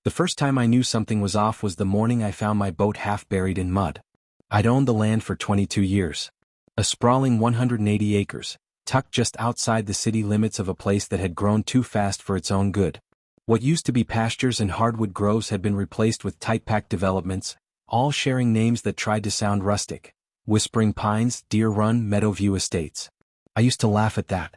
The first time I knew something was off was the morning I found my boat half buried in mud. I'd owned the land for 22 years. A sprawling 180 acres, tucked just outside the city limits of a place that had grown too fast for its own good. What used to be pastures and hardwood groves had been replaced with tight-packed developments, all sharing names that tried to sound rustic. Whispering Pines, Deer Run, Meadowview Estates. I used to laugh at that.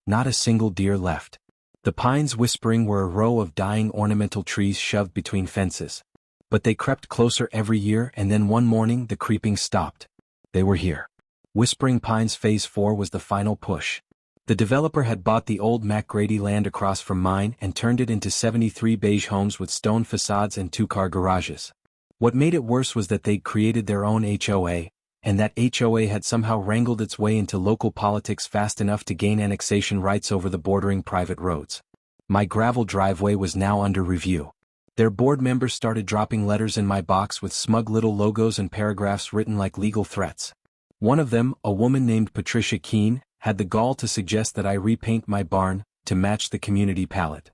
Not a single deer left. The pines whispering were a row of dying ornamental trees shoved between fences. But they crept closer every year, and then one morning the creeping stopped. They were here. Whispering Pines Phase 4 was the final push. The developer had bought the old McGrady land across from mine and turned it into 73 beige homes with stone facades and two-car garages. What made it worse was that they'd created their own HOA, and that HOA had somehow wrangled its way into local politics fast enough to gain annexation rights over the bordering private roads. My gravel driveway was now under review. Their board members started dropping letters in my box with smug little logos and paragraphs written like legal threats. One of them, a woman named Patricia Keene, had the gall to suggest that I repaint my barn to match the community palette.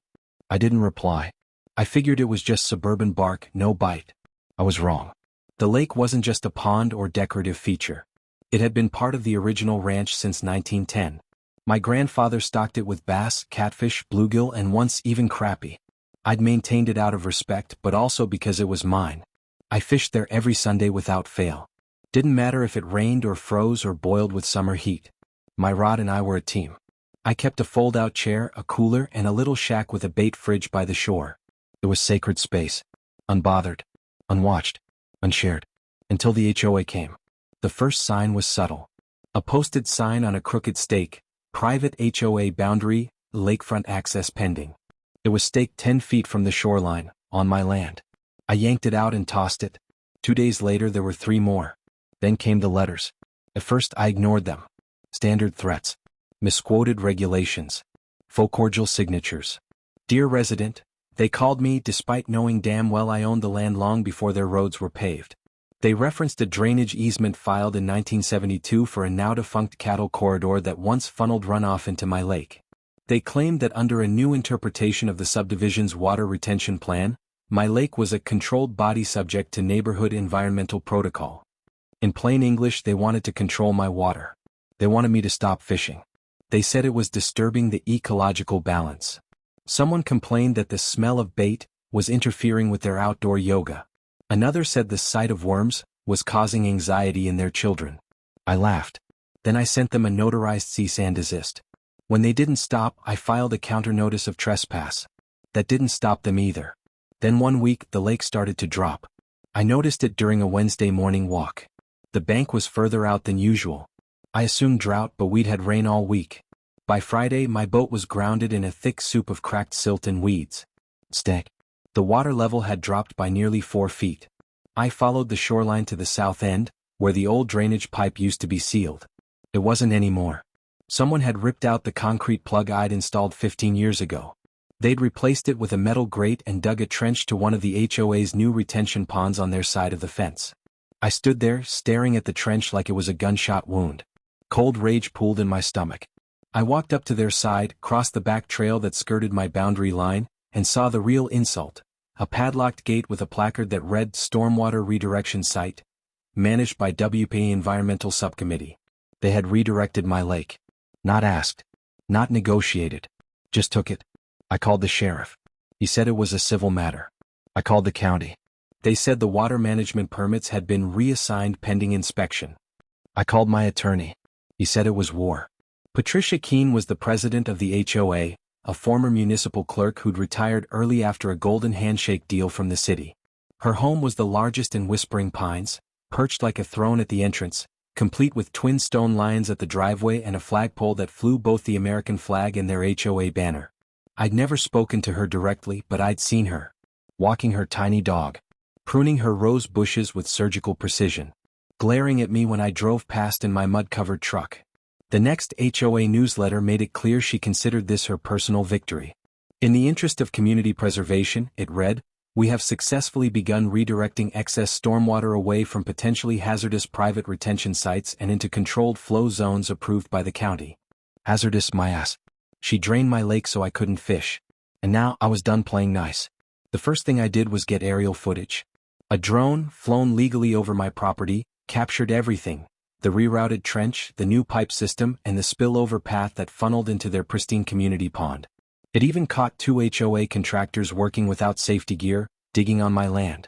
I didn't reply. I figured it was just suburban bark, no bite. I was wrong. The lake wasn't just a pond or decorative feature. It had been part of the original ranch since 1910. My grandfather stocked it with bass, catfish, bluegill, and once even crappie. I'd maintained it out of respect, but also because it was mine. I fished there every Sunday without fail. Didn't matter if it rained or froze or boiled with summer heat. My rod and I were a team. I kept a fold-out chair, a cooler, and a little shack with a bait fridge by the shore. It was sacred space. Unbothered. Unwatched. Unshared. Until the HOA came. The first sign was subtle. A posted sign on a crooked stake, private HOA boundary, lakefront access pending. It was staked 10 feet from the shoreline, on my land. I yanked it out and tossed it. 2 days later there were 3 more. Then came the letters. At first I ignored them. Standard threats. Misquoted regulations. Faux cordial signatures. Dear resident, they called me despite knowing damn well I owned the land long before their roads were paved. They referenced a drainage easement filed in 1972 for a now-defunct cattle corridor that once funneled runoff into my lake. They claimed that under a new interpretation of the subdivision's water retention plan, my lake was a controlled body subject to neighborhood environmental protocol. In plain English, they wanted to control my water. They wanted me to stop fishing. They said it was disturbing the ecological balance. Someone complained that the smell of bait was interfering with their outdoor yoga. Another said the sight of worms was causing anxiety in their children. I laughed. Then I sent them a notarized cease and desist. When they didn't stop, I filed a counter notice of trespass. That didn't stop them either. Then one week the lake started to drop. I noticed it during a Wednesday morning walk. The bank was further out than usual. I assumed drought, but we'd had rain all week. By Friday my boat was grounded in a thick soup of cracked silt and weeds. Stank. The water level had dropped by nearly 4 feet. I followed the shoreline to the south end, where the old drainage pipe used to be sealed. It wasn't anymore. Someone had ripped out the concrete plug I'd installed 15 years ago. They'd replaced it with a metal grate and dug a trench to one of the HOA's new retention ponds on their side of the fence. I stood there, staring at the trench like it was a gunshot wound. Cold rage pooled in my stomach. I walked up to their side, crossed the back trail that skirted my boundary line, and saw the real insult. A padlocked gate with a placard that read Stormwater Redirection Site, managed by WPA Environmental Subcommittee. They had redirected my lake. Not asked. Not negotiated. Just took it. I called the sheriff. He said it was a civil matter. I called the county. They said the water management permits had been reassigned pending inspection. I called my attorney. He said it was war. Patricia Keene was the president of the HOA, a former municipal clerk who'd retired early after a golden handshake deal from the city. Her home was the largest in Whispering Pines, perched like a throne at the entrance, complete with twin stone lions at the driveway and a flagpole that flew both the American flag and their HOA banner. I'd never spoken to her directly, but I'd seen her. Walking her tiny dog. Pruning her rose bushes with surgical precision. Glaring at me when I drove past in my mud-covered truck. The next HOA newsletter made it clear she considered this her personal victory. In the interest of community preservation, it read, "We have successfully begun redirecting excess stormwater away from potentially hazardous private retention sites and into controlled flow zones approved by the county." Hazardous, my ass. She drained my lake so I couldn't fish. And now I was done playing nice. The first thing I did was get aerial footage. A drone, flown legally over my property, captured everything: the rerouted trench, the new pipe system, and the spillover path that funneled into their pristine community pond. It even caught 2 HOA contractors working without safety gear, digging on my land.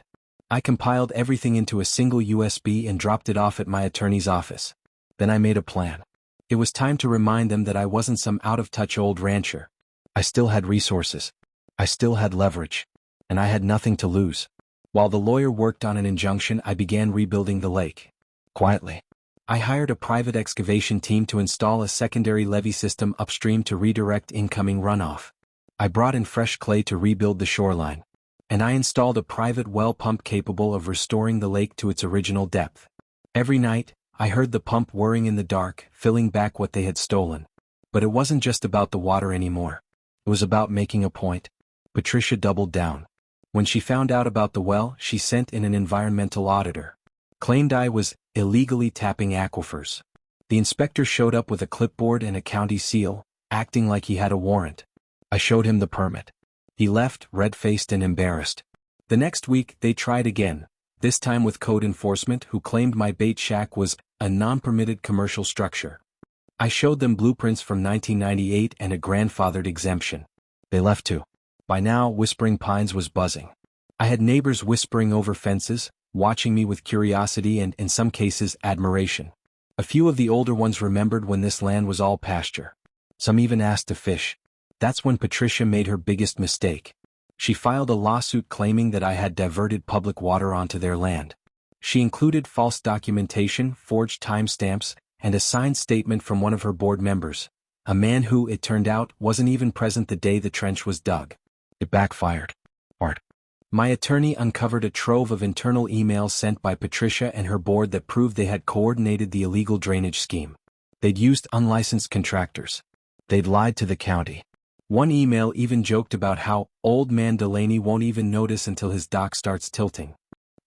I compiled everything into a single USB and dropped it off at my attorney's office. Then I made a plan. It was time to remind them that I wasn't some out-of-touch old rancher. I still had resources. I still had leverage. And I had nothing to lose. While the lawyer worked on an injunction, I began rebuilding the lake. Quietly. I hired a private excavation team to install a secondary levee system upstream to redirect incoming runoff. I brought in fresh clay to rebuild the shoreline. And I installed a private well pump capable of restoring the lake to its original depth. Every night, I heard the pump whirring in the dark, filling back what they had stolen. But it wasn't just about the water anymore. It was about making a point. Patricia doubled down. When she found out about the well, she sent in an environmental auditor. Claimed I was illegally tapping aquifers. The inspector showed up with a clipboard and a county seal, acting like he had a warrant. I showed him the permit. He left, red-faced and embarrassed. The next week, they tried again, this time with code enforcement, who claimed my bait shack was a non-permitted commercial structure. I showed them blueprints from 1998 and a grandfathered exemption. They left too. By now, Whispering Pines was buzzing. I had neighbors whispering over fences, watching me with curiosity and, in some cases, admiration. A few of the older ones remembered when this land was all pasture. Some even asked to fish. That's when Patricia made her biggest mistake. She filed a lawsuit claiming that I had diverted public water onto their land. She included false documentation, forged timestamps, and a signed statement from one of her board members, a man who, it turned out, wasn't even present the day the trench was dug. It backfired. My attorney uncovered a trove of internal emails sent by Patricia and her board that proved they had coordinated the illegal drainage scheme. They'd used unlicensed contractors. They'd lied to the county. One email even joked about how old man Delaney won't even notice until his dock starts tilting.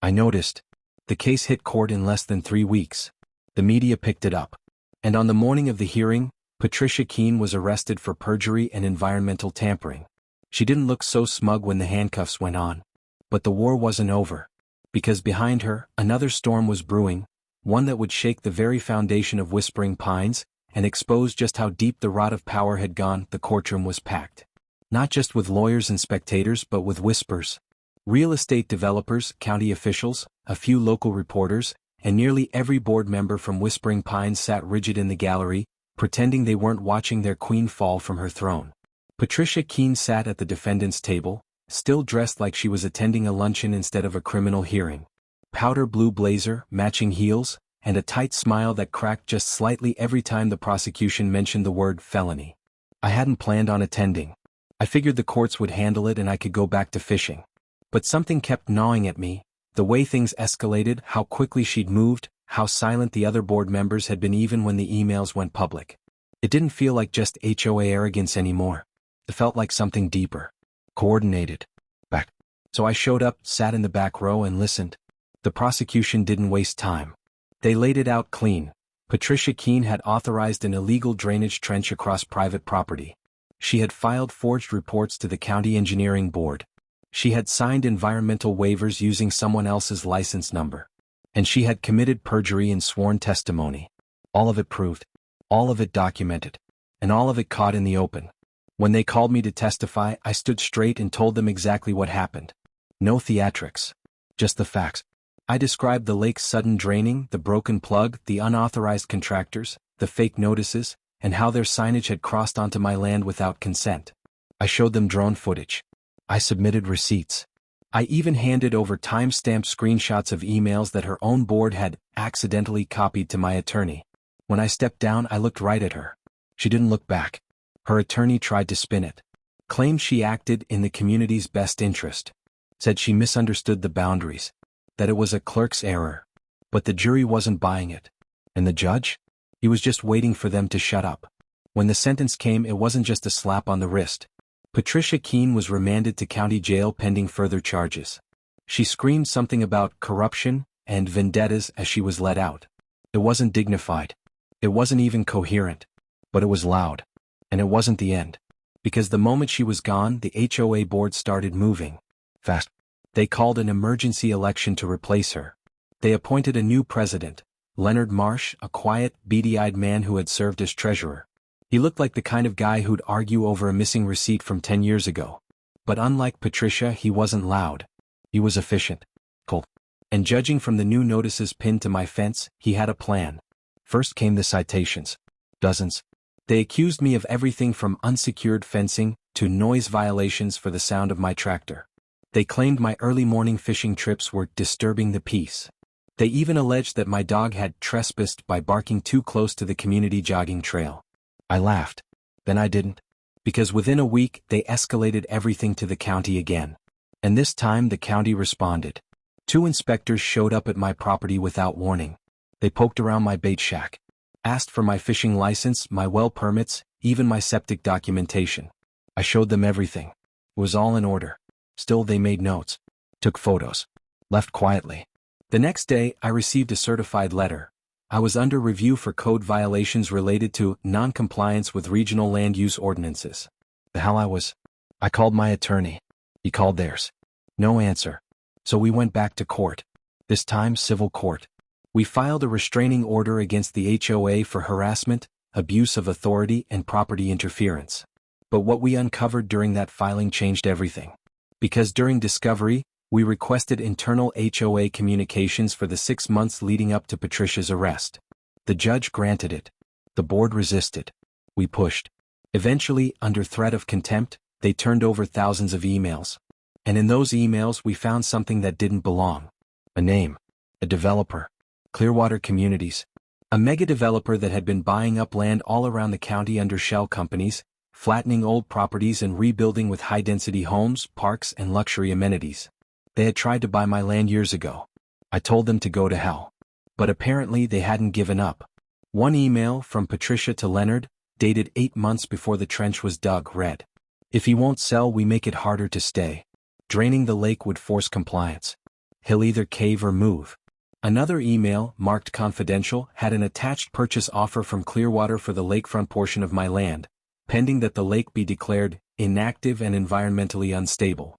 I noticed. The case hit court in less than 3 weeks. The media picked it up. And on the morning of the hearing, Patricia Keene was arrested for perjury and environmental tampering. She didn't look so smug when the handcuffs went on. But the war wasn't over. Because behind her, another storm was brewing, one that would shake the very foundation of Whispering Pines, and expose just how deep the rot of power had gone. The courtroom was packed. Not just with lawyers and spectators, but with whispers. Real estate developers, county officials, a few local reporters, and nearly every board member from Whispering Pines sat rigid in the gallery, pretending they weren't watching their queen fall from her throne. Patricia Keene sat at the defendant's table, still dressed like she was attending a luncheon instead of a criminal hearing. Powder blue blazer, matching heels, and a tight smile that cracked just slightly every time the prosecution mentioned the word felony. I hadn't planned on attending. I figured the courts would handle it and I could go back to fishing. But something kept gnawing at me, the way things escalated, how quickly she'd moved, how silent the other board members had been even when the emails went public. It didn't feel like just HOA arrogance anymore. It felt like something deeper. Coordinated. Back. So I showed up, sat in the back row and listened. The prosecution didn't waste time. They laid it out clean. Patricia Keene had authorized an illegal drainage trench across private property. She had filed forged reports to the county engineering board. She had signed environmental waivers using someone else's license number. And she had committed perjury in sworn testimony. All of it proved. All of it documented. And all of it caught in the open. When they called me to testify, I stood straight and told them exactly what happened. No theatrics. Just the facts. I described the lake's sudden draining, the broken plug, the unauthorized contractors, the fake notices, and how their signage had crossed onto my land without consent. I showed them drone footage. I submitted receipts. I even handed over time-stamped screenshots of emails that her own board had accidentally copied to my attorney. When I stepped down, I looked right at her. She didn't look back. Her attorney tried to spin it. Claimed she acted in the community's best interest. Said she misunderstood the boundaries. That it was a clerk's error. But the jury wasn't buying it. And the judge? He was just waiting for them to shut up. When the sentence came, it wasn't just a slap on the wrist. Patricia Keene was remanded to county jail pending further charges. She screamed something about corruption and vendettas as she was let out. It wasn't dignified. It wasn't even coherent. But it was loud. And it wasn't the end. Because the moment she was gone, the HOA board started moving. Fast. They called an emergency election to replace her. They appointed a new president, Leonard Marsh, a quiet, beady-eyed man who had served as treasurer. He looked like the kind of guy who'd argue over a missing receipt from 10 years ago. But unlike Patricia, he wasn't loud. He was efficient. Cold. And judging from the new notices pinned to my fence, he had a plan. First came the citations. Dozens. They accused me of everything from unsecured fencing to noise violations for the sound of my tractor. They claimed my early morning fishing trips were disturbing the peace. They even alleged that my dog had trespassed by barking too close to the community jogging trail. I laughed. Then I didn't. Because within a week, they escalated everything to the county again. And this time the county responded. 2 inspectors showed up at my property without warning. They poked around my bait shack. Asked for my fishing license, my well permits, even my septic documentation. I showed them everything. It was all in order. Still, they made notes. Took photos. Left quietly. The next day, I received a certified letter. I was under review for code violations related to non-compliance with regional land use ordinances. The hell I was. I called my attorney. He called theirs. No answer. So we went back to court. This time, civil court. We filed a restraining order against the HOA for harassment, abuse of authority, and property interference. But what we uncovered during that filing changed everything. Because during discovery, we requested internal HOA communications for the 6 months leading up to Patricia's arrest. The judge granted it. The board resisted. We pushed. Eventually, under threat of contempt, they turned over thousands of emails. And in those emails we found something that didn't belong. A name. A developer. Clearwater Communities. A mega developer that had been buying up land all around the county under shell companies, flattening old properties and rebuilding with high-density homes, parks, and luxury amenities. They had tried to buy my land years ago. I told them to go to hell. But apparently they hadn't given up. One email from Patricia to Leonard, dated 8 months before the trench was dug, read, "If he won't sell, we make it harder to stay. Draining the lake would force compliance. He'll either cave or move." Another email, marked confidential, had an attached purchase offer from Clearwater for the lakefront portion of my land, pending that the lake be declared inactive and environmentally unstable.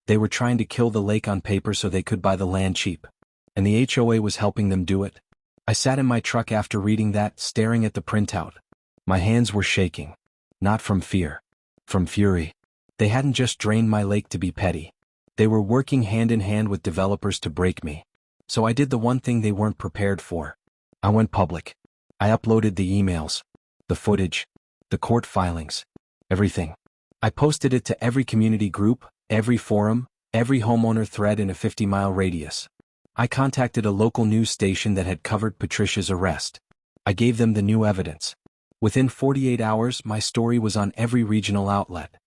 They were trying to kill the lake on paper so they could buy the land cheap. And the HOA was helping them do it. I sat in my truck after reading that, staring at the printout. My hands were shaking. Not from fear. From fury. They hadn't just drained my lake to be petty. They were working hand in hand with developers to break me. So I did the one thing they weren't prepared for. I went public. I uploaded the emails, the footage, the court filings, everything. I posted it to every community group, every forum, every homeowner thread in a 50-mile radius. I contacted a local news station that had covered Patricia's arrest. I gave them the new evidence. Within 48 hours, my story was on every regional outlet.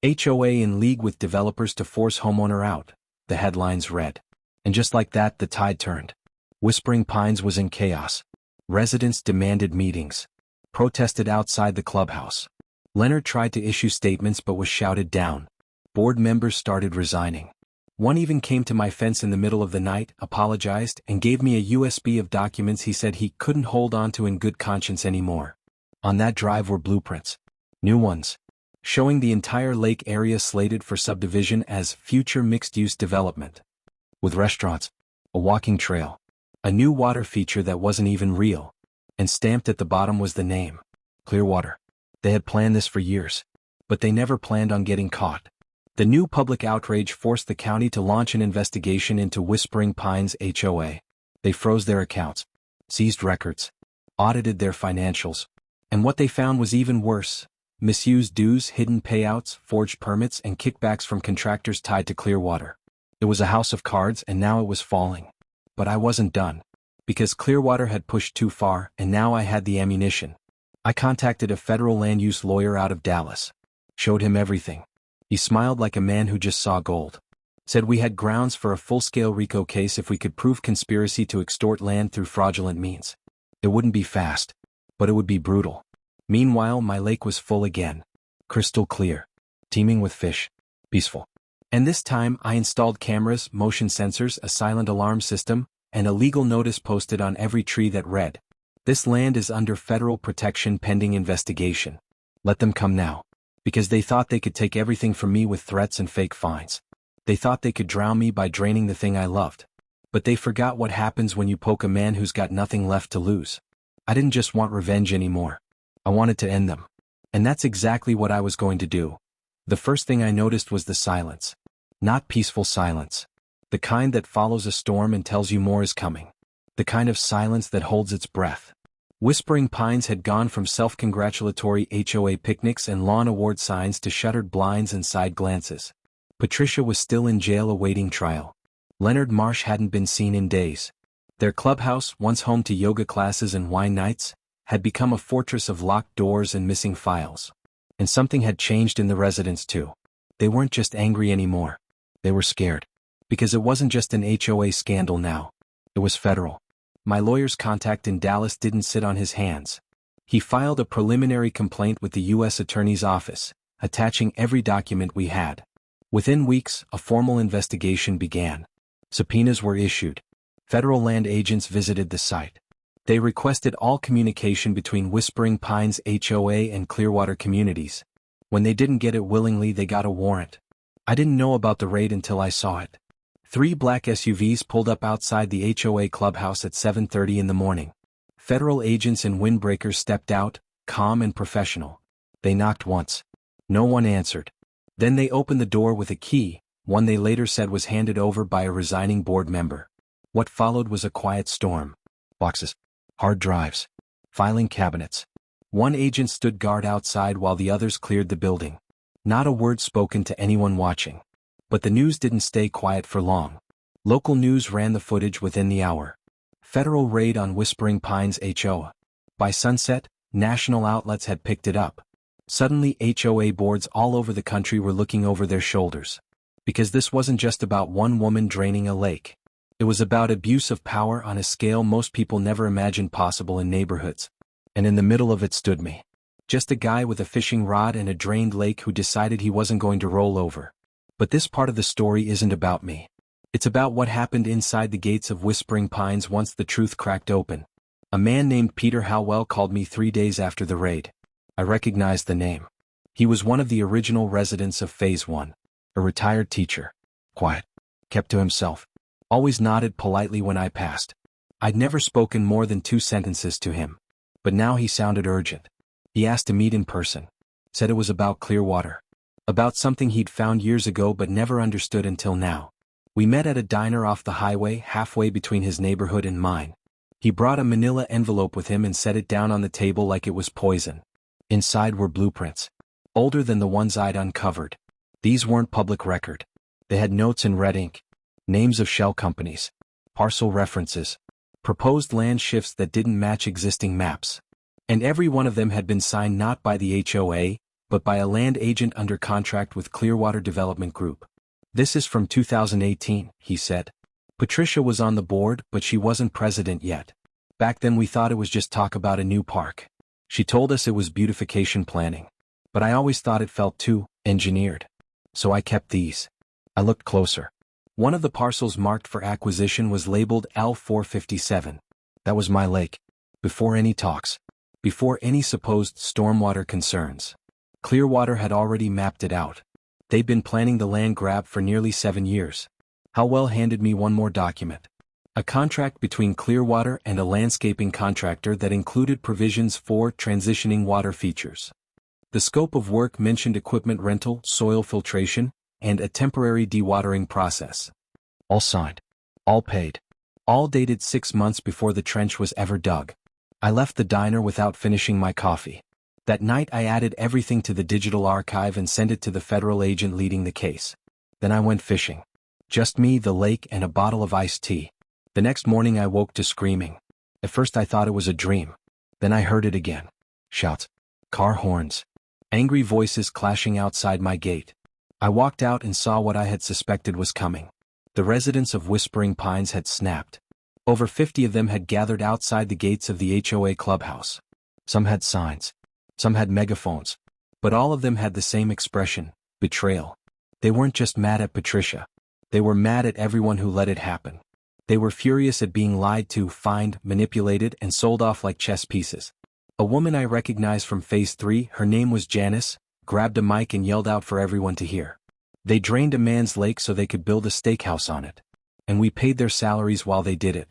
HOA in league with developers to force homeowner out, the headlines read. And just like that, the tide turned. Whispering Pines was in chaos. Residents demanded meetings. Protested outside the clubhouse. Leonard tried to issue statements but was shouted down. Board members started resigning. One even came to my fence in the middle of the night, apologized, and gave me a USB of documents he said he couldn't hold on to in good conscience anymore. On that drive were blueprints. New ones. Showing the entire lake area slated for subdivision as future mixed-use development. With restaurants, a walking trail, a new water feature that wasn't even real, and stamped at the bottom was the name, Clearwater. They had planned this for years, but they never planned on getting caught. The new public outrage forced the county to launch an investigation into Whispering Pines HOA. They froze their accounts, seized records, audited their financials, and what they found was even worse. Misused dues, hidden payouts, forged permits, and kickbacks from contractors tied to Clearwater. It was a house of cards and now it was falling. But I wasn't done. Because Clearwater had pushed too far and now I had the ammunition. I contacted a federal land use lawyer out of Dallas. Showed him everything. He smiled like a man who just saw gold. Said we had grounds for a full-scale RICO case if we could prove conspiracy to extort land through fraudulent means. It wouldn't be fast, but it would be brutal. Meanwhile, my lake was full again. Crystal clear. Teeming with fish. Peaceful. And this time, I installed cameras, motion sensors, a silent alarm system, and a legal notice posted on every tree that read, "This land is under federal protection pending investigation. Let them come now." Because they thought they could take everything from me with threats and fake fines. They thought they could drown me by draining the thing I loved. But they forgot what happens when you poke a man who's got nothing left to lose. I didn't just want revenge anymore. I wanted to end them. And that's exactly what I was going to do. The first thing I noticed was the silence. Not peaceful silence. The kind that follows a storm and tells you more is coming. The kind of silence that holds its breath. Whispering Pines had gone from self-congratulatory HOA picnics and lawn award signs to shuttered blinds and side glances. Patricia was still in jail awaiting trial. Leonard Marsh hadn't been seen in days. Their clubhouse, once home to yoga classes and wine nights, had become a fortress of locked doors and missing files. And something had changed in the residents too. They weren't just angry anymore. They were scared. Because it wasn't just an HOA scandal now. It was federal. My lawyer's contact in Dallas didn't sit on his hands. He filed a preliminary complaint with the U.S. Attorney's Office, attaching every document we had. Within weeks, a formal investigation began. Subpoenas were issued. Federal land agents visited the site. They requested all communication between Whispering Pines HOA and Clearwater communities. When they didn't get it willingly, they got a warrant. I didn't know about the raid until I saw it. 3 black SUVs pulled up outside the HOA clubhouse at 7:30 in the morning. Federal agents in windbreakers stepped out, calm and professional. They knocked once. No one answered. Then they opened the door with a key, one they later said was handed over by a resigning board member. What followed was a quiet storm. Boxes. Hard drives. Filing cabinets. One agent stood guard outside while the others cleared the building. Not a word spoken to anyone watching. But the news didn't stay quiet for long. Local news ran the footage within the hour. Federal raid on Whispering Pines HOA. By sunset, national outlets had picked it up. Suddenly HOA boards all over the country were looking over their shoulders. Because this wasn't just about one woman draining a lake. It was about abuse of power on a scale most people never imagined possible in neighborhoods. And in the middle of it stood me. Just a guy with a fishing rod and a drained lake who decided he wasn't going to roll over. But this part of the story isn't about me. It's about what happened inside the gates of Whispering Pines once the truth cracked open. A man named Peter Howell called me 3 days after the raid. I recognized the name. He was one of the original residents of Phase 1. A retired teacher. Quiet. Kept to himself. Always nodded politely when I passed. I'd never spoken more than 2 sentences to him. But now he sounded urgent. He asked to meet in person. Said it was about Clearwater. About something he'd found years ago but never understood until now. We met at a diner off the highway halfway between his neighborhood and mine. He brought a manila envelope with him and set it down on the table like it was poison. Inside were blueprints. Older than the ones I'd uncovered. These weren't public record. They had notes in red ink. Names of shell companies. Parcel references. Proposed land shifts that didn't match existing maps. And every one of them had been signed not by the HOA, but by a land agent under contract with Clearwater Development Group. This is from 2018, he said. Patricia was on the board, but she wasn't president yet. Back then we thought it was just talk about a new park. She told us it was beautification planning. But I always thought it felt too engineered. So I kept these. I looked closer. One of the parcels marked for acquisition was labeled L457. That was my lake. Before any talks. Before any supposed stormwater concerns. Clearwater had already mapped it out. They'd been planning the land grab for nearly 7 years. Howell handed me one more document. A contract between Clearwater and a landscaping contractor that included provisions for transitioning water features. The scope of work mentioned equipment rental, soil filtration, and a temporary dewatering process. All signed. All paid. All dated 6 months before the trench was ever dug. I left the diner without finishing my coffee. That night I added everything to the digital archive and sent it to the federal agent leading the case. Then I went fishing. Just me, the lake, and a bottle of iced tea. The next morning I woke to screaming. At first I thought it was a dream. Then I heard it again. Shouts. Car horns. Angry voices clashing outside my gate. I walked out and saw what I had suspected was coming. The residents of Whispering Pines had snapped. Over 50 of them had gathered outside the gates of the HOA clubhouse. Some had signs. Some had megaphones. But all of them had the same expression, betrayal. They weren't just mad at Patricia. They were mad at everyone who let it happen. They were furious at being lied to, fined, manipulated, and sold off like chess pieces. A woman I recognized from Phase 3, her name was Janice, grabbed a mic and yelled out for everyone to hear. They drained a man's lake so they could build a steakhouse on it. And we paid their salaries while they did it.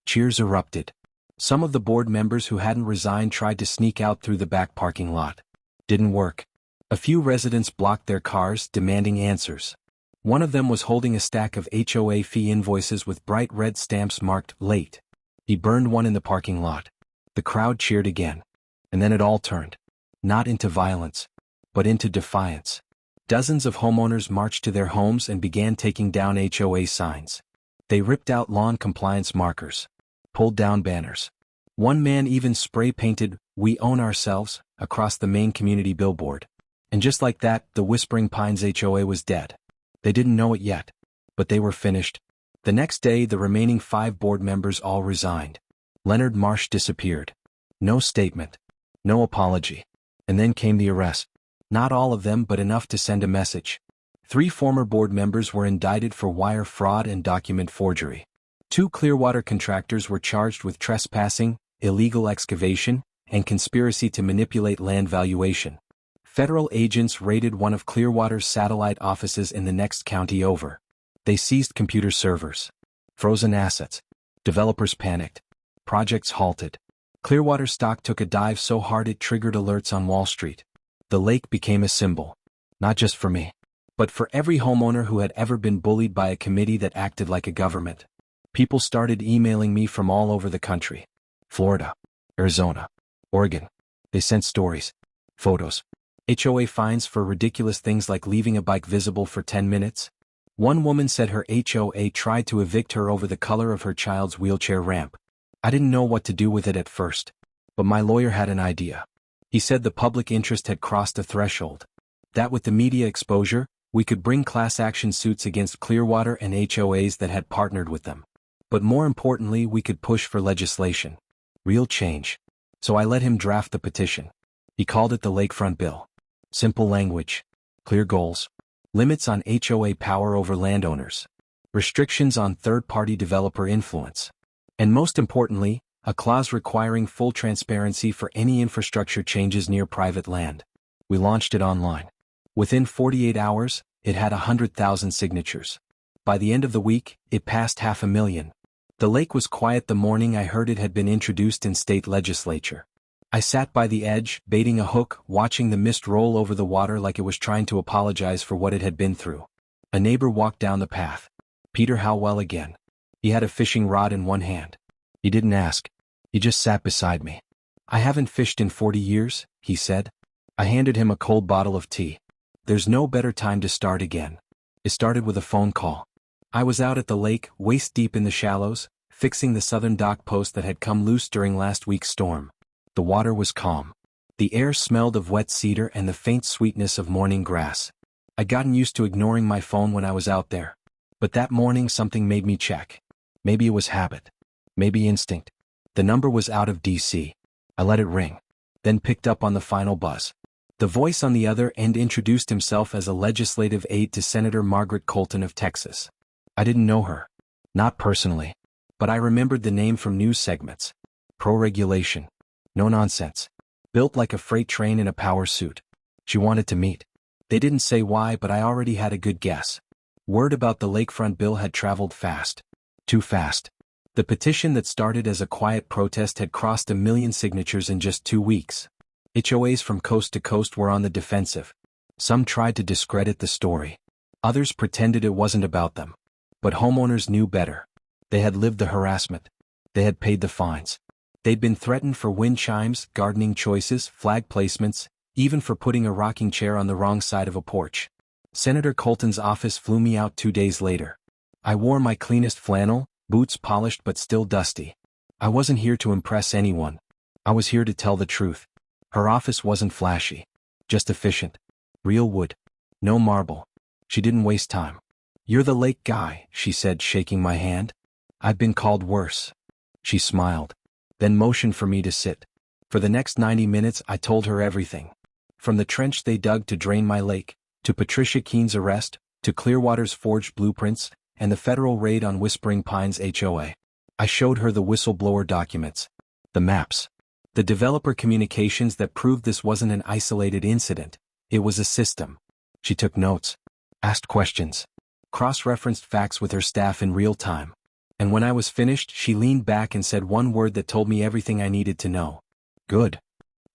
Cheers erupted. Some of the board members who hadn't resigned tried to sneak out through the back parking lot. Didn't work. A few residents blocked their cars, demanding answers. One of them was holding a stack of HOA fee invoices with bright red stamps marked late. He burned one in the parking lot. The crowd cheered again. And then it all turned. Not into violence, but into defiance. Dozens of homeowners marched to their homes and began taking down HOA signs. They ripped out lawn compliance markers, pulled down banners. One man even spray-painted, "We own ourselves," across the main community billboard. And just like that, the Whispering Pines HOA was dead. They didn't know it yet, but they were finished. The next day, the remaining 5 board members all resigned. Leonard Marsh disappeared. No statement. No apology. And then came the arrest. Not all of them, but enough to send a message. 3 former board members were indicted for wire fraud and document forgery. 2 Clearwater contractors were charged with trespassing, illegal excavation, and conspiracy to manipulate land valuation. Federal agents raided one of Clearwater's satellite offices in the next county over. They seized computer servers. Frozen assets. Developers panicked. Projects halted. Clearwater stock took a dive so hard it triggered alerts on Wall Street. The lake became a symbol. Not just for me, but for every homeowner who had ever been bullied by a committee that acted like a government. People started emailing me from all over the country. Florida, Arizona, Oregon. They sent stories, photos, HOA fines for ridiculous things like leaving a bike visible for 10 minutes. One woman said her HOA tried to evict her over the color of her child's wheelchair ramp. I didn't know what to do with it at first, but my lawyer had an idea. He said the public interest had crossed a threshold. That with the media exposure, we could bring class action suits against Clearwater and HOAs that had partnered with them. But more importantly, we could push for legislation. Real change. So I let him draft the petition. He called it the Lakefront Bill. Simple language. Clear goals. Limits on HOA power over landowners. Restrictions on third-party developer influence. And most importantly, a clause requiring full transparency for any infrastructure changes near private land. We launched it online. Within 48 hours, it had 100,000 signatures. By the end of the week, it passed 500,000. The lake was quiet the morning I heard it had been introduced in state legislature. I sat by the edge, baiting a hook, watching the mist roll over the water like it was trying to apologize for what it had been through. A neighbor walked down the path. Peter Howell again. He had a fishing rod in one hand. He didn't ask. He just sat beside me. "I haven't fished in 40 years, he said. I handed him a cold bottle of tea. There's no better time to start again. It started with a phone call. I was out at the lake, waist deep in the shallows, fixing the southern dock post that had come loose during last week's storm. The water was calm. The air smelled of wet cedar and the faint sweetness of morning grass. I'd gotten used to ignoring my phone when I was out there. But that morning something made me check. Maybe it was habit. Maybe instinct. The number was out of DC. I let it ring. Then picked up on the final buzz. The voice on the other end introduced himself as a legislative aide to Senator Margaret Colton of Texas. I didn't know her. Not personally. But I remembered the name from news segments. Pro-regulation. No nonsense. Built like a freight train in a power suit. She wanted to meet. They didn't say why, but I already had a good guess. Word about the Lakefront Bill had traveled fast. Too fast. The petition that started as a quiet protest had crossed 1 million signatures in just 2 weeks. HOAs from coast to coast were on the defensive. Some tried to discredit the story. Others pretended it wasn't about them. But homeowners knew better. They had lived the harassment. They had paid the fines. They'd been threatened for wind chimes, gardening choices, flag placements, even for putting a rocking chair on the wrong side of a porch. Senator Colton's office flew me out 2 days later. I wore my cleanest flannel, boots polished but still dusty. I wasn't here to impress anyone. I was here to tell the truth. Her office wasn't flashy. Just efficient. Real wood. No marble. She didn't waste time. "You're the lake guy," she said, shaking my hand. "I've been called worse." She smiled. Then motioned for me to sit. For the next 90 minutes I told her everything. From the trench they dug to drain my lake, to Patricia Keene's arrest, to Clearwater's forged blueprints, and the federal raid on Whispering Pines HOA. I showed her the whistleblower documents. The maps. The developer communications that proved this wasn't an isolated incident. It was a system. She took notes. asked questions, cross-referenced facts with her staff in real time. And when I was finished, she leaned back and said one word that told me everything I needed to know. Good.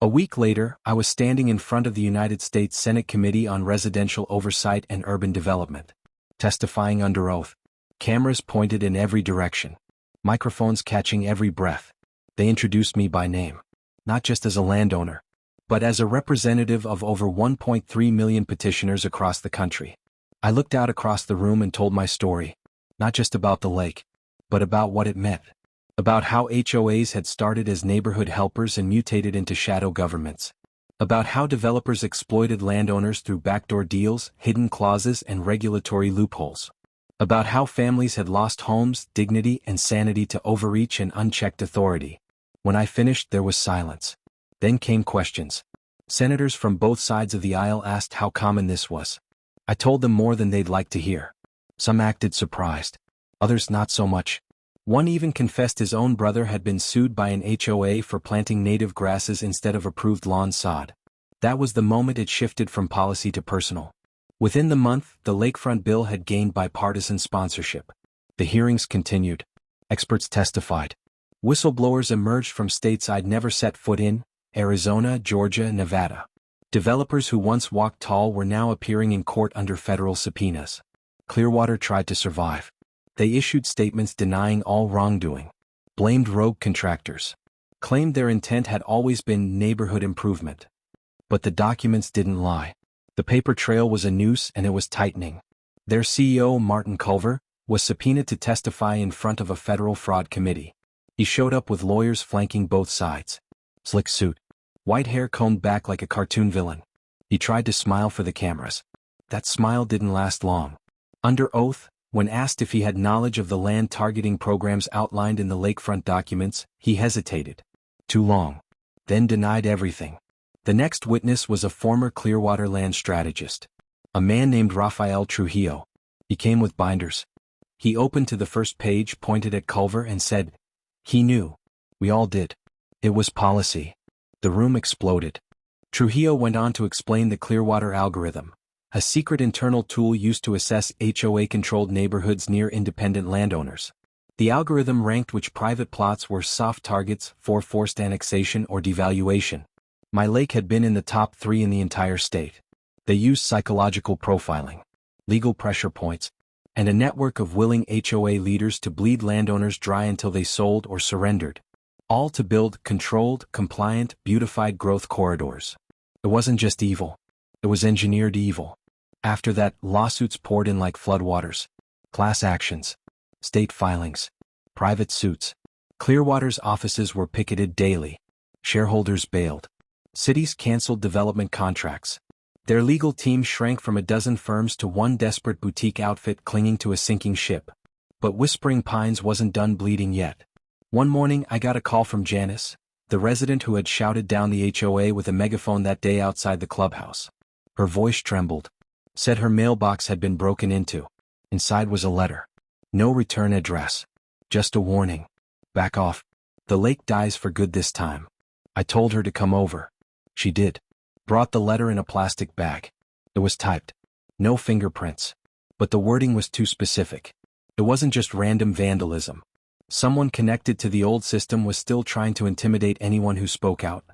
A week later, I was standing in front of the United States Senate Committee on Residential Oversight and Urban Development, testifying under oath. Cameras pointed in every direction, microphones catching every breath. They introduced me by name, not just as a landowner, but as a representative of over 1.3 million petitioners across the country. I looked out across the room and told my story, not just about the lake, but about what it meant. About how HOAs had started as neighborhood helpers and mutated into shadow governments. About how developers exploited landowners through backdoor deals, hidden clauses, and regulatory loopholes. About how families had lost homes, dignity, and sanity to overreach and unchecked authority. When I finished, there was silence. Then came questions. Senators from both sides of the aisle asked how common this was. I told them more than they'd like to hear. Some acted surprised. Others not so much. One even confessed his own brother had been sued by an HOA for planting native grasses instead of approved lawn sod. That was the moment it shifted from policy to personal. Within the month, the lakefront bill had gained bipartisan sponsorship. The hearings continued. Experts testified. Whistleblowers emerged from states I'd never set foot in, Arizona, Georgia, Nevada. Developers who once walked tall were now appearing in court under federal subpoenas. Clearwater tried to survive. They issued statements denying all wrongdoing, blamed rogue contractors, claimed their intent had always been neighborhood improvement. But the documents didn't lie. The paper trail was a noose and it was tightening. Their CEO, Martin Culver, was subpoenaed to testify in front of a federal fraud committee. He showed up with lawyers flanking both sides. Slick suit, white hair combed back like a cartoon villain. He tried to smile for the cameras. That smile didn't last long. Under oath, when asked if he had knowledge of the land targeting programs outlined in the lakefront documents, he hesitated. Too long. Then denied everything. The next witness was a former Clearwater land strategist. A man named Rafael Trujillo. He came with binders. He opened to the first page, pointed at Culver and said, "He knew. We all did. It was policy." The room exploded. Trujillo went on to explain the Clearwater algorithm, a secret internal tool used to assess HOA-controlled neighborhoods near independent landowners. The algorithm ranked which private plots were soft targets for forced annexation or devaluation. My lake had been in the top 3 in the entire state. They used psychological profiling, legal pressure points, and a network of willing HOA leaders to bleed landowners dry until they sold or surrendered. All to build controlled, compliant, beautified growth corridors. It wasn't just evil. It was engineered evil. After that, lawsuits poured in like floodwaters. Class actions. State filings. Private suits. Clearwater's offices were picketed daily. Shareholders bailed. Cities canceled development contracts. Their legal team shrank from a dozen firms to one desperate boutique outfit clinging to a sinking ship. But Whispering Pines wasn't done bleeding yet. One morning I got a call from Janice, the resident who had shouted down the HOA with a megaphone that day outside the clubhouse. Her voice trembled. Said her mailbox had been broken into. Inside was a letter. No return address. Just a warning. Back off. The lake dies for good this time. I told her to come over. She did. Brought the letter in a plastic bag. It was typed. No fingerprints. But the wording was too specific. It wasn't just random vandalism. Someone connected to the old system was still trying to intimidate anyone who spoke out.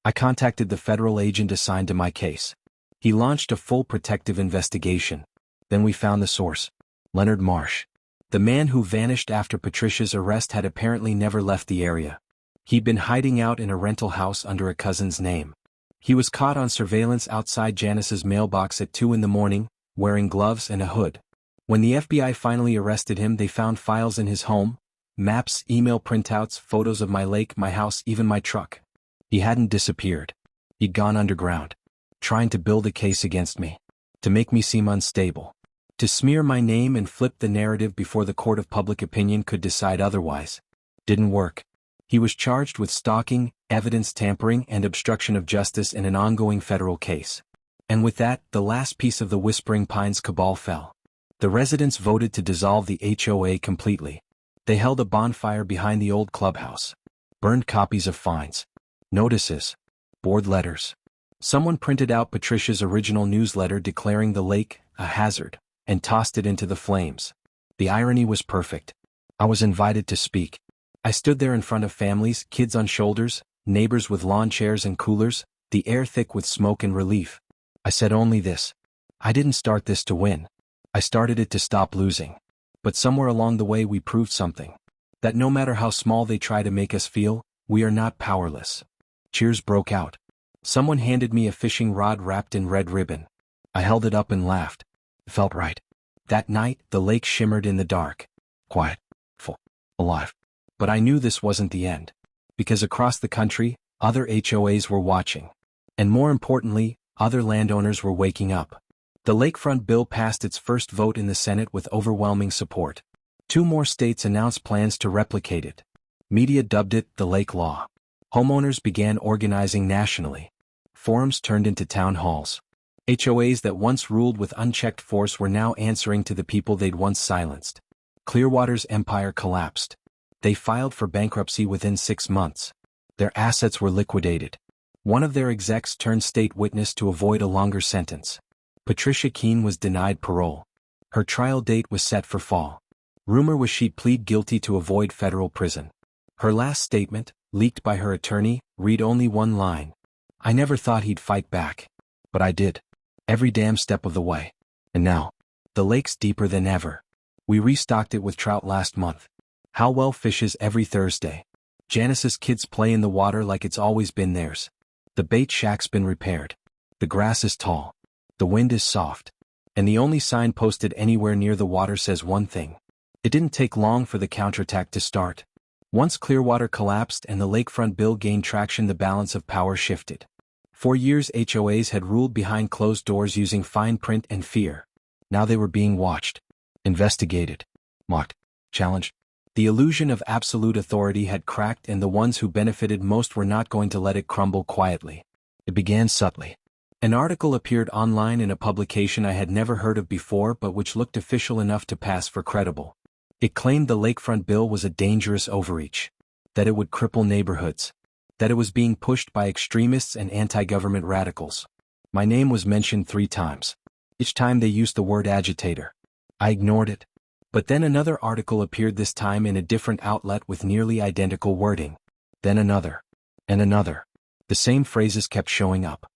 I contacted the federal agent assigned to my case. He launched a full protective investigation. Then we found the source. Leonard Marsh. The man who vanished after Patricia's arrest had apparently never left the area. He'd been hiding out in a rental house under a cousin's name. He was caught on surveillance outside Janice's mailbox at 2 a.m, wearing gloves and a hood. When the FBI finally arrested him, they found files in his home, maps, email printouts, photos of my lake, my house, even my truck. He hadn't disappeared. He'd gone underground, trying to build a case against me, to make me seem unstable, to smear my name and flip the narrative before the court of public opinion could decide otherwise. Didn't work. He was charged with stalking, evidence tampering, and obstruction of justice in an ongoing federal case. And with that, the last piece of the Whispering Pines cabal fell. The residents voted to dissolve the HOA completely. They held a bonfire behind the old clubhouse. Burned copies of fines, notices, board letters. Someone printed out Patricia's original newsletter declaring the lake a hazard. and tossed it into the flames. The irony was perfect. I was invited to speak. I stood there in front of families, kids on shoulders, neighbors with lawn chairs and coolers, the air thick with smoke and relief. I said only this. I didn't start this to win. I started it to stop losing. But somewhere along the way we proved something. That no matter how small they try to make us feel, we are not powerless. Cheers broke out. Someone handed me a fishing rod wrapped in red ribbon. I held it up and laughed. It felt right. That night, the lake shimmered in the dark. Quiet. Full. Alive. But I knew this wasn't the end. Because across the country, other HOAs were watching. And more importantly, other landowners were waking up. The lakefront bill passed its first vote in the Senate with overwhelming support. 2 more states announced plans to replicate it. Media dubbed it the Lake Law. Homeowners began organizing nationally. Forums turned into town halls. HOAs that once ruled with unchecked force were now answering to the people they'd once silenced. Clearwater's empire collapsed. They filed for bankruptcy within 6 months. Their assets were liquidated. One of their execs turned state witness to avoid a longer sentence. Patricia Keene was denied parole. Her trial date was set for fall. Rumor was she'd plead guilty to avoid federal prison. Her last statement, leaked by her attorney, read only one line. I never thought he'd fight back. But I did. Every damn step of the way. And now, the lake's deeper than ever. We restocked it with trout last month. Howell fishes every Thursday. Janice's kids play in the water like it's always been theirs. The bait shack's been repaired. The grass is tall. The wind is soft. And the only sign posted anywhere near the water says one thing. It didn't take long for the counterattack to start. Once Clearwater collapsed and the lakefront bill gained traction, the balance of power shifted. For years HOAs had ruled behind closed doors using fine print and fear. Now they were being watched, investigated, mocked, challenged. The illusion of absolute authority had cracked, and the ones who benefited most were not going to let it crumble quietly. It began subtly. An article appeared online in a publication I had never heard of before but which looked official enough to pass for credible. It claimed the lakefront bill was a dangerous overreach. That it would cripple neighborhoods. That it was being pushed by extremists and anti-government radicals. My name was mentioned 3 times. Each time they used the word agitator. I ignored it. But then another article appeared, this time in a different outlet with nearly identical wording. Then another. And another. The same phrases kept showing up.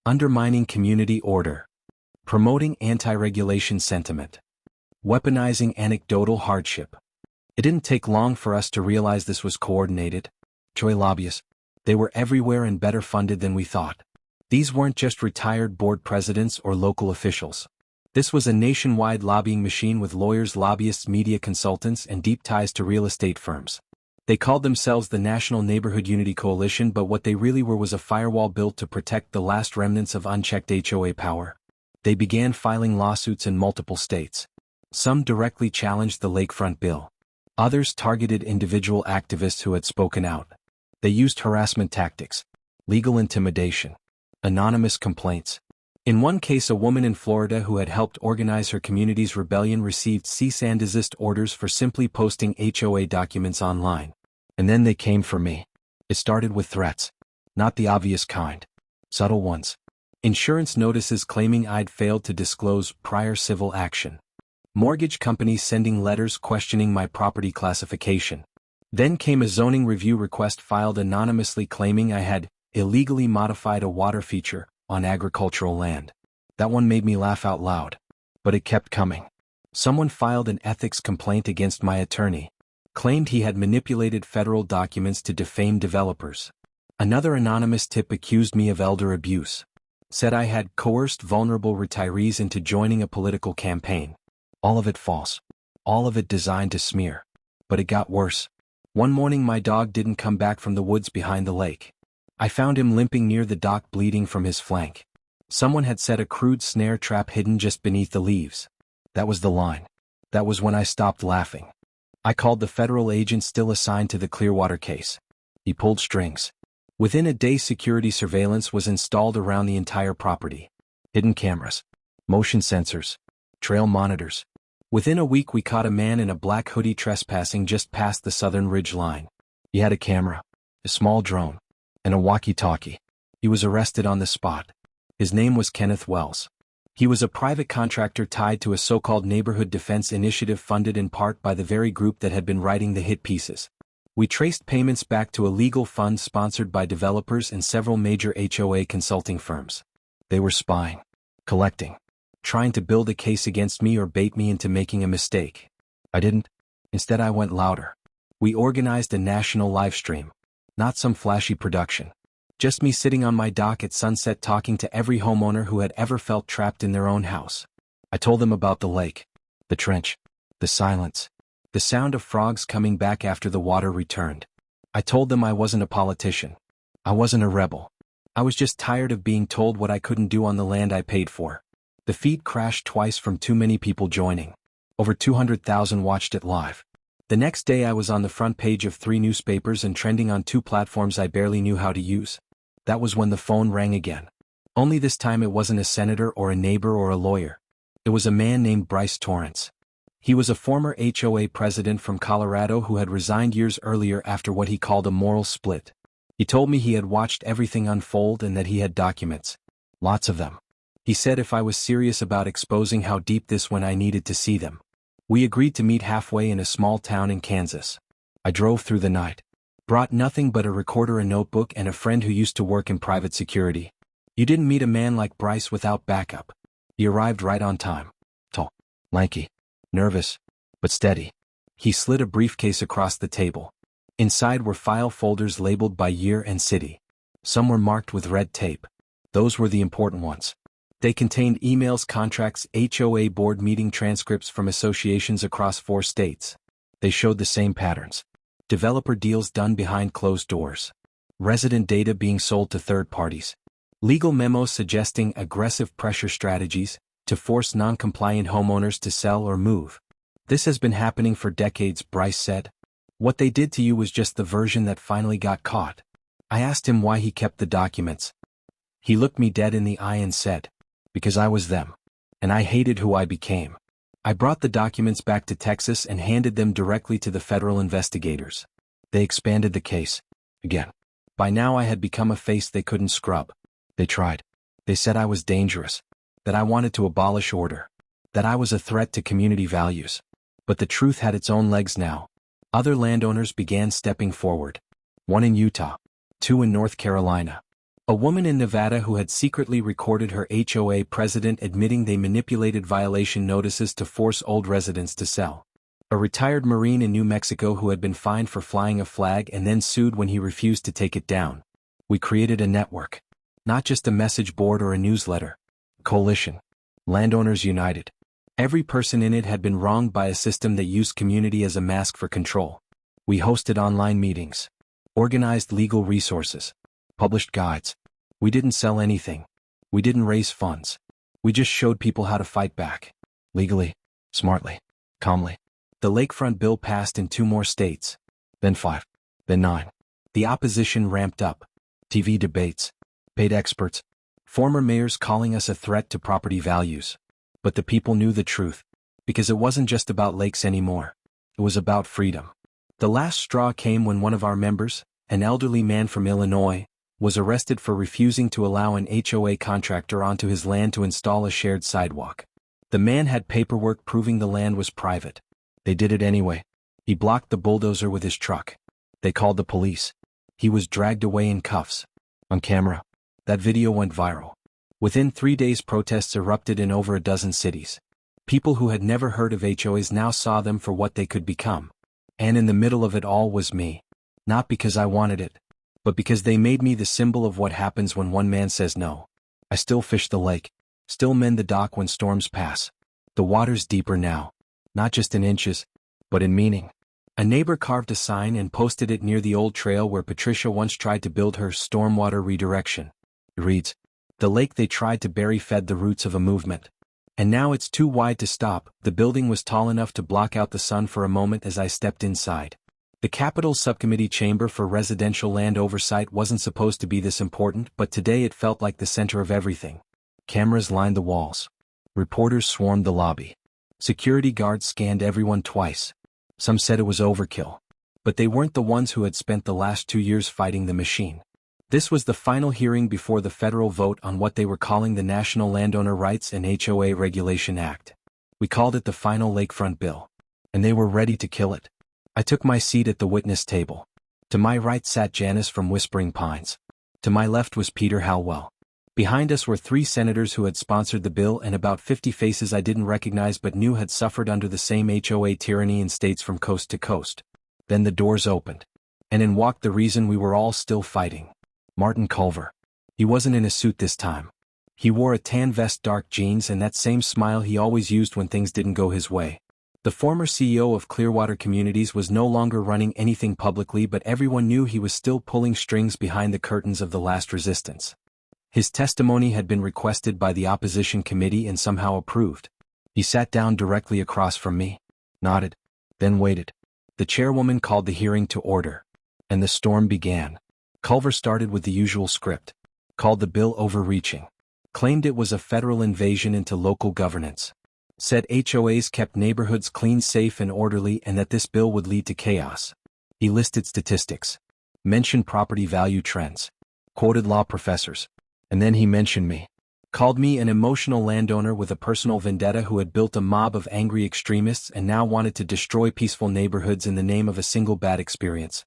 Undermining community order. Promoting anti-regulation sentiment. Weaponizing anecdotal hardship. It didn't take long for us to realize this was coordinated. HOA lobbyists. They were everywhere and better funded than we thought. These weren't just retired board presidents or local officials. This was a nationwide lobbying machine with lawyers, lobbyists, media consultants, and deep ties to real estate firms. They called themselves the National Neighborhood Unity Coalition, but what they really were was a firewall built to protect the last remnants of unchecked HOA power. They began filing lawsuits in multiple states. Some directly challenged the lakefront bill. Others targeted individual activists who had spoken out. They used harassment tactics, legal intimidation, anonymous complaints. In one case, a woman in Florida who had helped organize her community's rebellion received cease and desist orders for simply posting HOA documents online. And then they came for me. It started with threats. Not the obvious kind. Subtle ones. Insurance notices claiming I'd failed to disclose prior civil action. Mortgage companies sending letters questioning my property classification. Then came a zoning review request filed anonymously claiming I had illegally modified a water feature on agricultural land. That one made me laugh out loud. But it kept coming. Someone filed an ethics complaint against my attorney. Claimed he had manipulated federal documents to defame developers. Another anonymous tip accused me of elder abuse. Said I had coerced vulnerable retirees into joining a political campaign. All of it false. All of it designed to smear. But it got worse. One morning my dog didn't come back from the woods behind the lake. I found him limping near the dock, bleeding from his flank. Someone had set a crude snare trap hidden just beneath the leaves. That was the line. That was when I stopped laughing. I called the federal agent still assigned to the Clearwater case. He pulled strings. Within a day, security surveillance was installed around the entire property. Hidden cameras. Motion sensors. Trail monitors. Within a week we caught a man in a black hoodie trespassing just past the southern ridge line. He had a camera, a small drone, and a walkie-talkie. He was arrested on the spot. His name was Kenneth Wells. He was a private contractor tied to a so-called neighborhood defense initiative funded in part by the very group that had been writing the hit pieces. We traced payments back to a legal fund sponsored by developers and several major HOA consulting firms. They were spying, collecting, trying to build a case against me or bait me into making a mistake. I didn't. Instead, I went louder. We organized a national live stream. Not some flashy production. Just me sitting on my dock at sunset talking to every homeowner who had ever felt trapped in their own house. I told them about the lake, the trench, the silence, the sound of frogs coming back after the water returned. I told them I wasn't a politician. I wasn't a rebel. I was just tired of being told what I couldn't do on the land I paid for. The feed crashed twice from too many people joining. Over 200,000 watched it live. The next day I was on the front page of 3 newspapers and trending on 2 platforms I barely knew how to use. That was when the phone rang again. Only this time it wasn't a senator or a neighbor or a lawyer. It was a man named Bryce Torrance. He was a former HOA president from Colorado who had resigned years earlier after what he called a moral split. He told me he had watched everything unfold and that he had documents. Lots of them. He said if I was serious about exposing how deep this went I needed to see them. We agreed to meet halfway in a small town in Kansas. I drove through the night. Brought nothing but a recorder, a notebook, and a friend who used to work in private security. You didn't meet a man like Bryce without backup. He arrived right on time. Tall, lanky, nervous, but steady. He slid a briefcase across the table. Inside were file folders labeled by year and city. Some were marked with red tape. Those were the important ones. They contained emails, contracts, HOA board meeting transcripts from associations across 4 states. They showed the same patterns. Developer deals done behind closed doors. Resident data being sold to third parties. Legal memos suggesting aggressive pressure strategies to force non-compliant homeowners to sell or move. This has been happening for decades, Bryce said. What they did to you was just the version that finally got caught. I asked him why he kept the documents. He looked me dead in the eye and said, because I was them. And I hated who I became. I brought the documents back to Texas and handed them directly to the federal investigators. They expanded the case. Again. By now I had become a face they couldn't scrub. They tried. They said I was dangerous. That I wanted to abolish order. That I was a threat to community values. But the truth had its own legs now. Other landowners began stepping forward. 1 in Utah. 2 in North Carolina. A woman in Nevada who had secretly recorded her HOA president admitting they manipulated violation notices to force old residents to sell. A retired Marine in New Mexico who had been fined for flying a flag and then sued when he refused to take it down. We created a network. Not just a message board or a newsletter. Coalition. Landowners United. Every person in it had been wronged by a system that used community as a mask for control. We hosted online meetings. Organized legal resources. Published guides. We didn't sell anything. We didn't raise funds. We just showed people how to fight back. Legally. Smartly. Calmly. The lakefront bill passed in 2 more states. Then 5. Then 9. The opposition ramped up. TV debates. Paid experts. Former mayors calling us a threat to property values. But the people knew the truth. Because it wasn't just about lakes anymore. It was about freedom. The last straw came when one of our members, an elderly man from Illinois, was arrested for refusing to allow an HOA contractor onto his land to install a shared sidewalk. The man had paperwork proving the land was private. They did it anyway. He blocked the bulldozer with his truck. They called the police. He was dragged away in cuffs. On camera. That video went viral. Within 3 days protests erupted in over a dozen cities. People who had never heard of HOAs now saw them for what they could become. And in the middle of it all was me. Not because I wanted it, but because they made me the symbol of what happens when one man says no. I still fish the lake. Still mend the dock when storms pass. The water's deeper now. Not just in inches, but in meaning. A neighbor carved a sign and posted it near the old trail where Patricia once tried to build her stormwater redirection. It reads, "The lake they tried to bury fed the roots of a movement. And now it's too wide to stop." The building was tall enough to block out the sun for a moment as I stepped inside. The Capitol Subcommittee Chamber for Residential Land Oversight wasn't supposed to be this important, but today it felt like the center of everything. Cameras lined the walls. Reporters swarmed the lobby. Security guards scanned everyone twice. Some said it was overkill. But they weren't the ones who had spent the last 2 years fighting the machine. This was the final hearing before the federal vote on what they were calling the National Landowner Rights and HOA Regulation Act. We called it the final lakefront bill. And they were ready to kill it. I took my seat at the witness table. To my right sat Janice from Whispering Pines. To my left was Peter Halwell. Behind us were 3 senators who had sponsored the bill and about 50 faces I didn't recognize but knew had suffered under the same HOA tyranny in states from coast to coast. Then the doors opened. And in walked the reason we were all still fighting. Martin Culver. He wasn't in a suit this time. He wore a tan vest, dark jeans, and that same smile he always used when things didn't go his way. The former CEO of Clearwater Communities was no longer running anything publicly, but everyone knew he was still pulling strings behind the curtains of the last resistance. His testimony had been requested by the opposition committee and somehow approved. He sat down directly across from me, nodded, then waited. The chairwoman called the hearing to order. And the storm began. Culver started with the usual script. Called the bill overreaching. Claimed it was a federal invasion into local governance. Said HOAs kept neighborhoods clean, safe, and orderly, and that this bill would lead to chaos. He listed statistics. Mentioned property value trends. Quoted law professors. And then he mentioned me. Called me an emotional landowner with a personal vendetta who had built a mob of angry extremists and now wanted to destroy peaceful neighborhoods in the name of a single bad experience.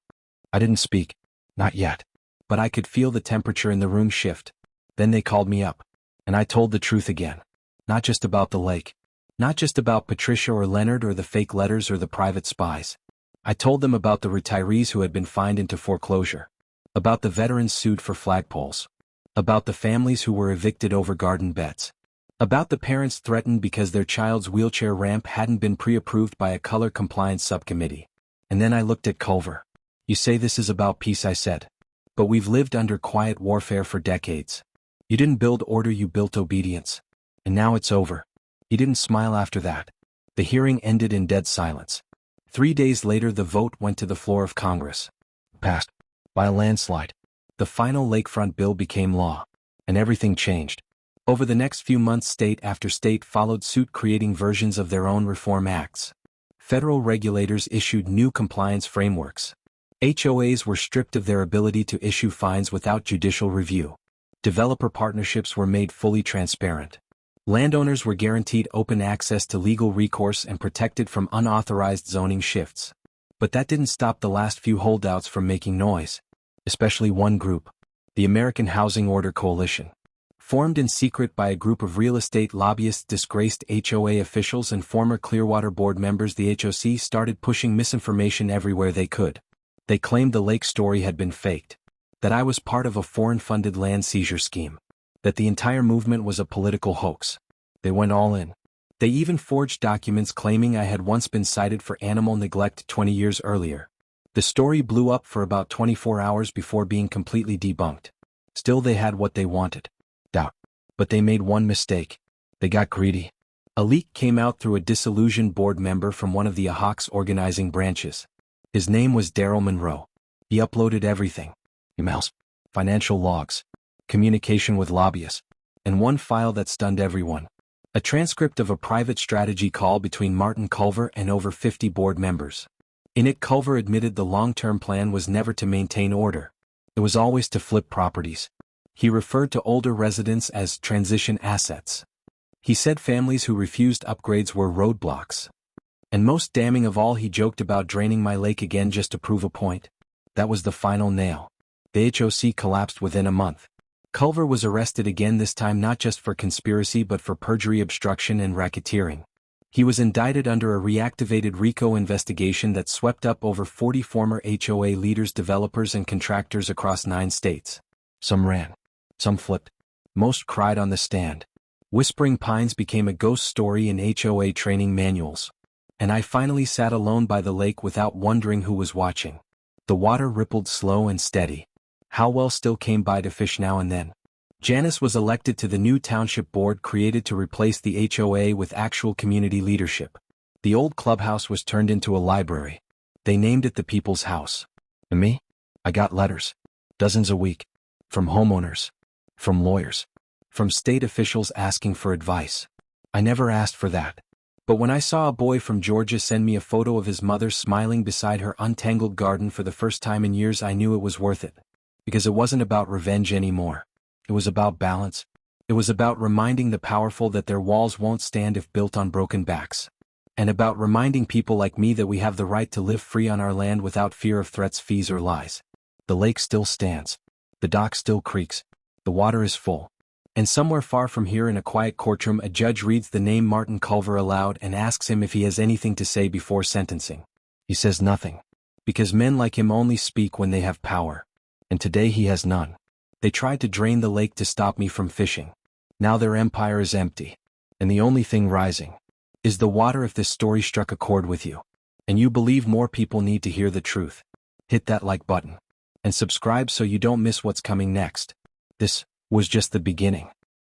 I didn't speak. Not yet. But I could feel the temperature in the room shift. Then they called me up. And I told the truth again. Not just about the lake. Not just about Patricia or Leonard or the fake letters or the private spies. I told them about the retirees who had been fined into foreclosure. About the veterans sued for flagpoles. About the families who were evicted over garden beds. About the parents threatened because their child's wheelchair ramp hadn't been pre-approved by a color compliance subcommittee. And then I looked at Culver. You say this is about peace, I said. But we've lived under quiet warfare for decades. You didn't build order, you built obedience. And now it's over. He didn't smile after that. The hearing ended in dead silence. 3 days later the vote went to the floor of Congress. Passed. By a landslide. The final lakefront bill became law. And everything changed. Over the next few months state after state followed suit, creating versions of their own reform acts. Federal regulators issued new compliance frameworks. HOAs were stripped of their ability to issue fines without judicial review. Developer partnerships were made fully transparent. Landowners were guaranteed open access to legal recourse and protected from unauthorized zoning shifts. But that didn't stop the last few holdouts from making noise. Especially one group. The American Housing Order Coalition. Formed in secret by a group of real estate lobbyists, disgraced HOA officials, and former Clearwater board members, the HOC started pushing misinformation everywhere they could. They claimed the lake story had been faked. That I was part of a foreign-funded land seizure scheme. That the entire movement was a political hoax. They went all in. They even forged documents claiming I had once been cited for animal neglect 20 years earlier. The story blew up for about 24 hours before being completely debunked. Still, they had what they wanted. Doubt. But they made one mistake. They got greedy. A leak came out through a disillusioned board member from one of the HOA's organizing branches. His name was Daryl Monroe. He uploaded everything. Emails, financial logs, communication with lobbyists, and one file that stunned everyone. A transcript of a private strategy call between Martin Culver and over 50 board members. In it, Culver admitted the long-term plan was never to maintain order. It was always to flip properties. He referred to older residents as transition assets. He said families who refused upgrades were roadblocks. And most damning of all, he joked about draining my lake again just to prove a point. That was the final nail. The HOC collapsed within a month. Culver was arrested again, this time not just for conspiracy but for perjury, obstruction, and racketeering. He was indicted under a reactivated RICO investigation that swept up over 40 former HOA leaders, developers, and contractors across 9 states. Some ran. Some flipped. Most cried on the stand. Whispering Pines became a ghost story in HOA training manuals. And I finally sat alone by the lake without wondering who was watching. The water rippled slow and steady. Halwell still came by to fish now and then. Janice was elected to the new township board created to replace the HOA with actual community leadership. The old clubhouse was turned into a library. They named it the People's House. And me? I got letters. Dozens a week. From homeowners. From lawyers. From state officials asking for advice. I never asked for that. But when I saw a boy from Georgia send me a photo of his mother smiling beside her untangled garden for the first time in years, I knew it was worth it. because it wasn't about revenge anymore. It was about balance. It was about reminding the powerful that their walls won't stand if built on broken backs. And about reminding people like me that we have the right to live free on our land without fear of threats, fees, or lies. The lake still stands. The dock still creaks. The water is full. And somewhere far from here in a quiet courtroom, a judge reads the name Martin Culver aloud and asks him if he has anything to say before sentencing. He says nothing. Because men like him only speak when they have power. And today he has none. They tried to drain the lake to stop me from fishing. Now their empire is empty. And the only thing rising is the water. If this story struck a chord with you, and you believe more people need to hear the truth, hit that like button. And subscribe so you don't miss what's coming next. This was just the beginning.